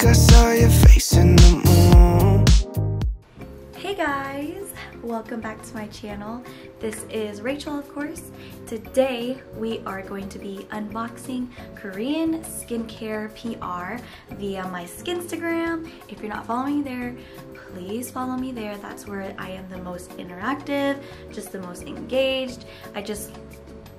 I saw your face in the moon. Hey guys, welcome back to my channel. This is Rachel, of course. Today we are going to be unboxing Korean skincare PR via my Skinstagram. If you're not following me there, please follow me there. That's where I am the most interactive, just the most engaged. I just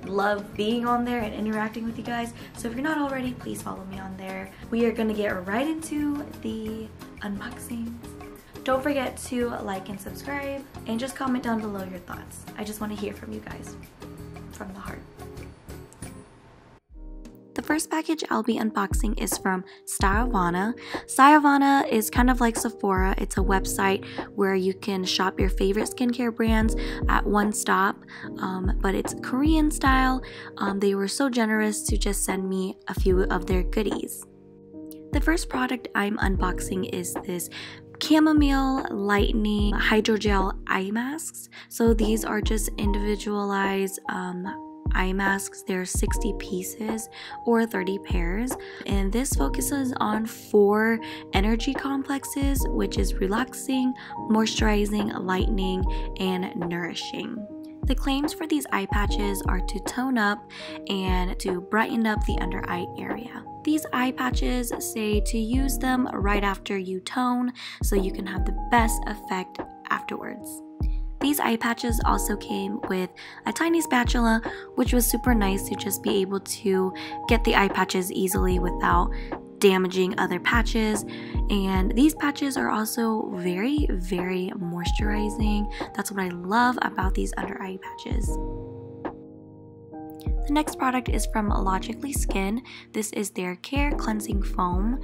love being on there and interacting with you guys. So if you're not already, please follow me on there. We are gonna get right into the unboxings. Don't forget to like and subscribe and just comment down below your thoughts. I just want to hear from you guys from the heart. The first package I'll be unboxing is from Stylevana. Stylevana is kind of like Sephora. It's a website where you can shop your favorite skincare brands at one stop, but it's Korean style. They were so generous to just send me a few of their goodies. The first product I'm unboxing is this Camomile Lightening Hydrogel Eye Masks. So these are just individualized eye masks. There are 60 pieces or 30 pairs, and this focuses on 4 energy complexes, which is relaxing, moisturizing, lightening, and nourishing. The claims for these eye patches are to tone up and to brighten up the under eye area. These eye patches say to use them right after you tone so you can have the best effect afterwards. These eye patches also came with a tiny spatula, which was super nice to just be able to get the eye patches easily without damaging other patches. And these patches are also very, very moisturizing. That's what I love about these under eye patches. The next product is from Logically Skin. This is their Care Cleansing Foam.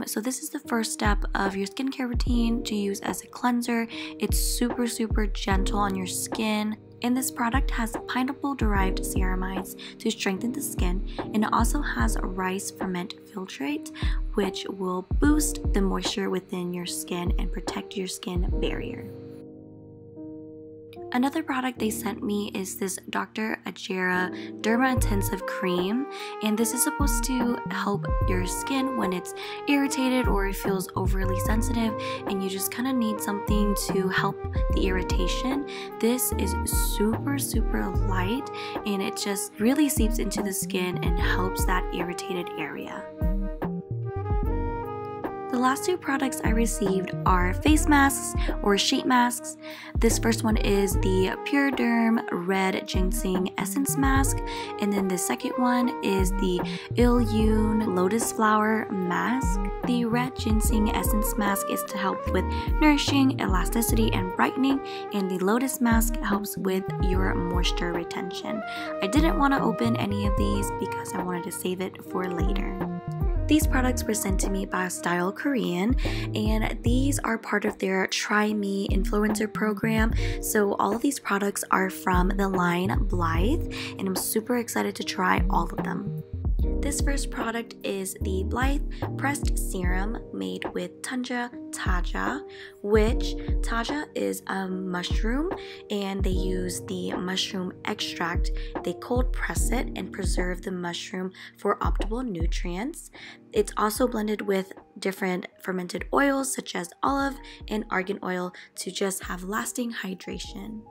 So this is the first step of your skincare routine to use as a cleanser. It's super, super gentle on your skin. And this product has pineapple-derived ceramides to strengthen the skin, and it also has rice ferment filtrate, which will boost the moisture within your skin and protect your skin barrier. Another product they sent me is this rachelxher Derma Intensive Cream, and this is supposed to help your skin when it's irritated or it feels overly sensitive and you just kind of need something to help the irritation. This is super, super light, and it just really seeps into the skin and helps that irritated area. The last 2 products I received are face masks or sheet masks. This first one is the Pure Derm Red Ginseng Essence Mask, and then the second one is the Ilyun Lotus Flower Mask. The Red Ginseng Essence Mask is to help with nourishing, elasticity, and brightening, and the Lotus Mask helps with your moisture retention. I didn't want to open any of these because I wanted to save it for later. These products were sent to me by Style Korean, and these are part of their Try Me influencer program. So all of these products are from the line Blythe, and I'm super excited to try all of them. This first product is the Blythe Pressed Serum made with Tundra Taja, which Taja is a mushroom, and they use the mushroom extract. They cold press it and preserve the mushroom for optimal nutrients. It's also blended with different fermented oils such as olive and argan oil to just have lasting hydration.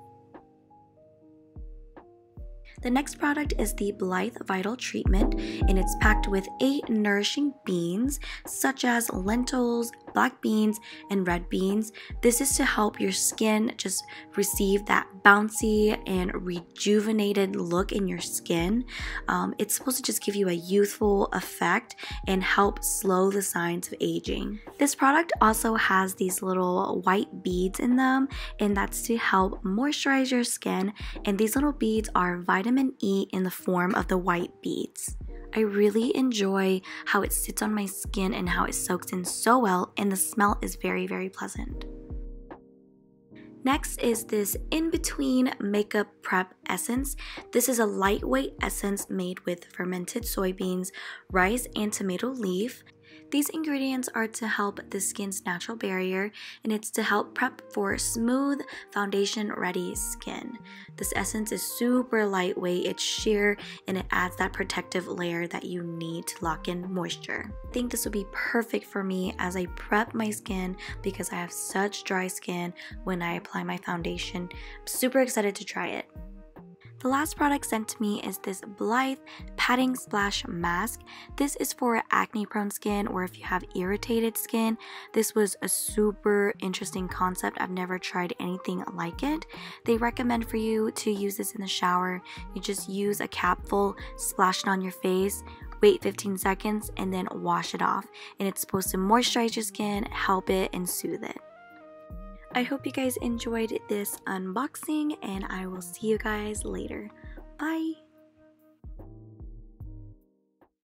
The next product is the Blythe Vital Treatment, and it's packed with 8 nourishing beans such as lentils, black beans, and red beans. This is to help your skin just receive that bouncy and rejuvenated look in your skin. It's supposed to just give you a youthful effect and help slow the signs of aging. This product also has these little white beads in them, and that's to help moisturize your skin, and these little beads are vitamin E in the form of the white beads. I really enjoy how it sits on my skin and how it soaks in so well, and the smell is very, very pleasant. Next is this In Between Makeup Prep Essence. This is a lightweight essence made with fermented soybeans, rice, and tomato leaf. These ingredients are to help the skin's natural barrier, and it's to help prep for smooth, foundation-ready skin. This essence is super lightweight, it's sheer, and it adds that protective layer that you need to lock in moisture. I think this will be perfect for me as I prep my skin because I have such dry skin when I apply my foundation. I'm super excited to try it. The last product sent to me is this Blythe Patting Splash Mask. This is for acne-prone skin or if you have irritated skin. This was a super interesting concept. I've never tried anything like it. They recommend for you to use this in the shower. You just use a capful, splash it on your face, wait 15 seconds, and then wash it off. And it's supposed to moisturize your skin, help it, and soothe it. I hope you guys enjoyed this unboxing, and I will see you guys later. Bye!